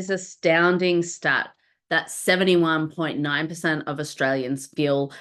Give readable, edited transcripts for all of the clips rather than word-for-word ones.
This astounding stat that 71.9% of Australians feel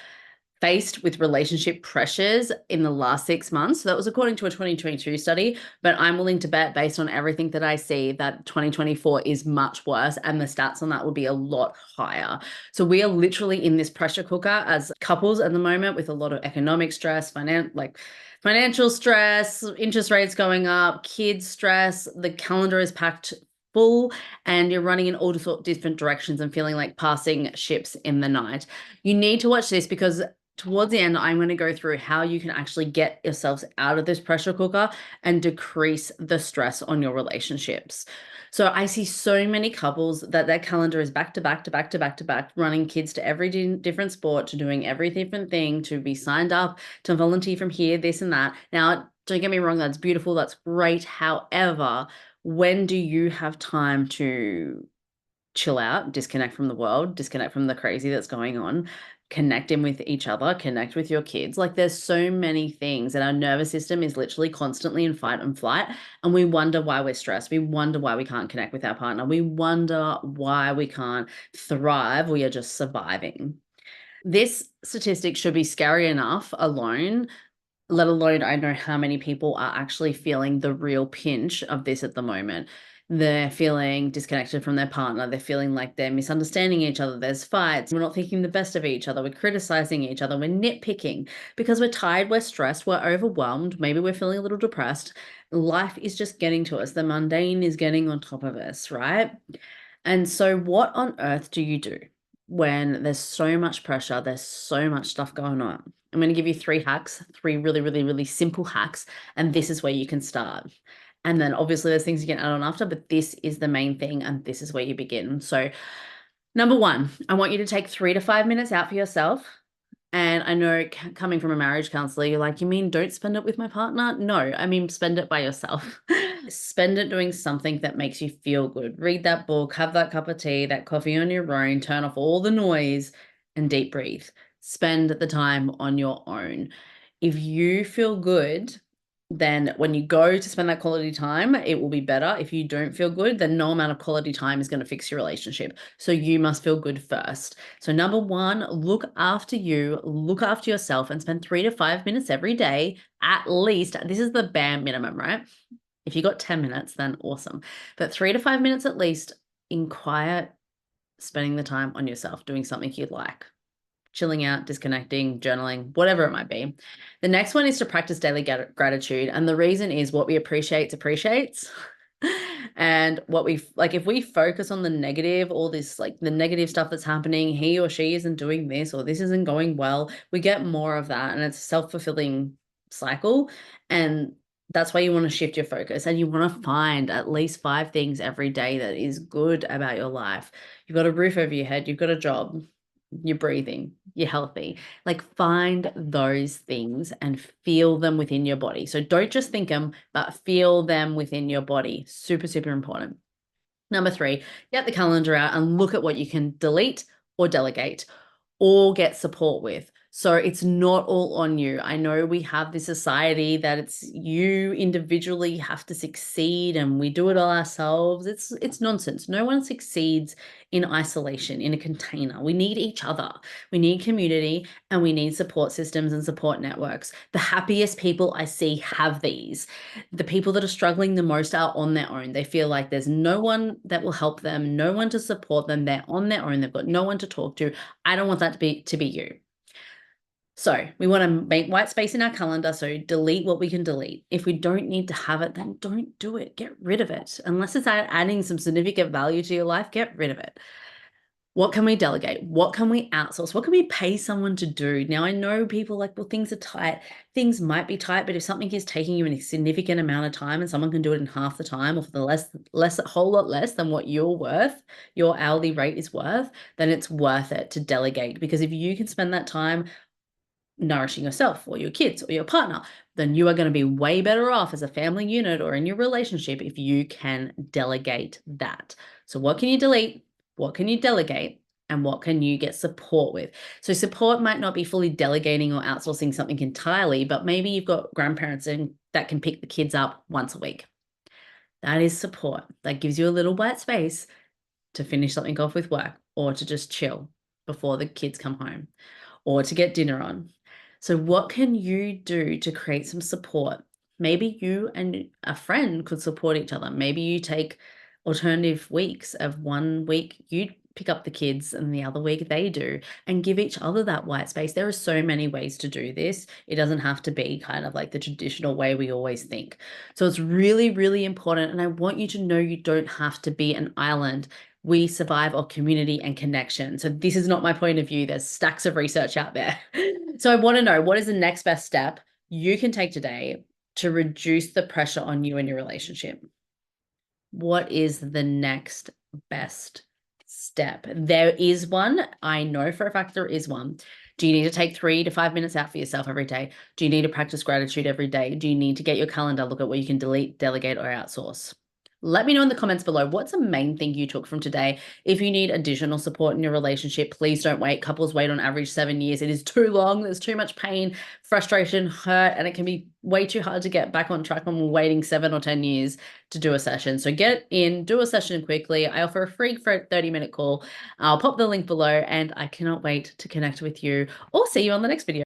faced with relationship pressures in the last 6 months. So that was according to a 2022 study, but I'm willing to bet based on everything that I see that 2024 is much worse and the stats on that will be a lot higher. So we are literally in this pressure cooker as couples at the moment with a lot of economic stress, financial stress, interest rates going up, kids stress, the calendar is packed full and you're running in all different directions and feeling like passing ships in the night. You need to watch this because towards the end, I'm going to go through how you can actually get yourselves out of this pressure cooker and decrease the stress on your relationships. So I see so many couples that their calendar is back to back to back to back to back, running kids to every different sport, to doing every different thing, to be signed up, to volunteer from here, this and that. Now, don't get me wrong, that's beautiful, that's great. However, when do you have time to chill out, disconnect from the world, disconnect from the crazy that's going on, connect in with each other, connect with your kids? Like there's so many things, and our nervous system is literally constantly in fight and flight. And we wonder why we're stressed. We wonder why we can't connect with our partner. We wonder why we can't thrive. We are just surviving. This statistic should be scary enough alone, let alone I know how many people are actually feeling the real pinch of this at the moment. They're feeling disconnected from their partner. They're feeling like they're misunderstanding each other. There's fights. We're not thinking the best of each other. We're criticizing each other. We're nitpicking because we're tired, we're stressed, we're overwhelmed. Maybe we're feeling a little depressed. Life is just getting to us. The mundane is getting on top of us, right? And so, what on earth do you do when there's so much pressure? There's so much stuff going on. I'm going to give you 3 hacks, 3 really simple hacks, and this is where you can start. And then obviously there's things you can add on after, but this is the main thing, and this is where you begin. So, number one, I want you to take 3 to 5 minutes out for yourself. And I know coming from a marriage counselor, you're like, you mean don't spend it with my partner? No, I mean spend it by yourself. Spend it doing something that makes you feel good. Read that book, have that cup of tea, that coffee on your own, turn off all the noise and deep breathe. Spend the time on your own. If you feel good, then when you go to spend that quality time, it will be better. If you don't feel good, then no amount of quality time is going to fix your relationship. So you must feel good first. So number one, look after you, look after yourself, and spend 3 to 5 minutes every day, at least. This is the bare minimum, right? If you got 10 minutes, then awesome. But 3 to 5 minutes at least in quiet, spending the time on yourself, doing something you'd like, chilling out, disconnecting, journaling, whatever it might be. The next one is to practice daily gratitude. And the reason is what we appreciate appreciates. And what we like, if we focus on the negative, all this, like the negative stuff that's happening, he or she isn't doing this, or this isn't going well, we get more of that. And it's a self-fulfilling cycle. And that's why you want to shift your focus and you want to find at least 5 things every day that is good about your life. You've got a roof over your head, you've got a job, you're breathing, you're healthy. Like find those things and feel them within your body. So don't just think them, but feel them within your body. Super important. Number 3, get the calendar out and look at what you can delete or delegate or get support with. So it's not all on you. I know we have this society that it's you individually have to succeed and we do it all ourselves. It's nonsense. No one succeeds in isolation, in a container. We need each other. We need community and we need support systems and support networks. The happiest people I see have these. The people that are struggling the most are on their own. They feel like there's no one that will help them, no one to support them. They're on their own. They've got no one to talk to. I don't want that to be you. So we want to make white space in our calendar. So delete what we can delete. If we don't need to have it, then don't do it. Get rid of it. Unless it's adding some significant value to your life, get rid of it. What can we delegate? What can we outsource? What can we pay someone to do? Now, I know people like, well, things are tight. Things might be tight, but if something is taking you a significant amount of time and someone can do it in half the time or for the a whole lot less than what you're worth, your hourly rate is worth, then it's worth it to delegate. Because if you can spend that time nourishing yourself or your kids or your partner, then you are going to be way better off as a family unit or in your relationship if you can delegate that. So what can you delete? What can you delegate? And what can you get support with? So support might not be fully delegating or outsourcing something entirely, but maybe you've got grandparents that can pick the kids up once a week. That is support. That gives you a little white space to finish something off with work, or to just chill before the kids come home, or to get dinner on. So, what can you do to create some support? Maybe you and a friend could support each other. Maybe you take alternative weeks of one week you pick up the kids and the other week they do, and give each other that white space. There are so many ways to do this. It doesn't have to be kind of like the traditional way we always think. So it's really, really important. And I want you to know you don't have to be an island. We survive on community and connection. So this is not my point of view. There's stacks of research out there. So I want to know, what is the next best step you can take today to reduce the pressure on you and your relationship? What is the next best step? There is one. I know for a fact there is one. Do you need to take 3 to 5 minutes out for yourself every day? Do you need to practice gratitude every day? Do you need to get your calendar, look at what you can delete, delegate, or outsource? Let me know in the comments below, what's the main thing you took from today? If you need additional support in your relationship, please don't wait. Couples wait on average 7 years. It is too long. There's too much pain, frustration, hurt, and it can be way too hard to get back on track when we're waiting 7 or 10 years to do a session. So get in, do a session quickly. I offer a free 30-minute call. I'll pop the link below, and I cannot wait to connect with you or see you on the next video.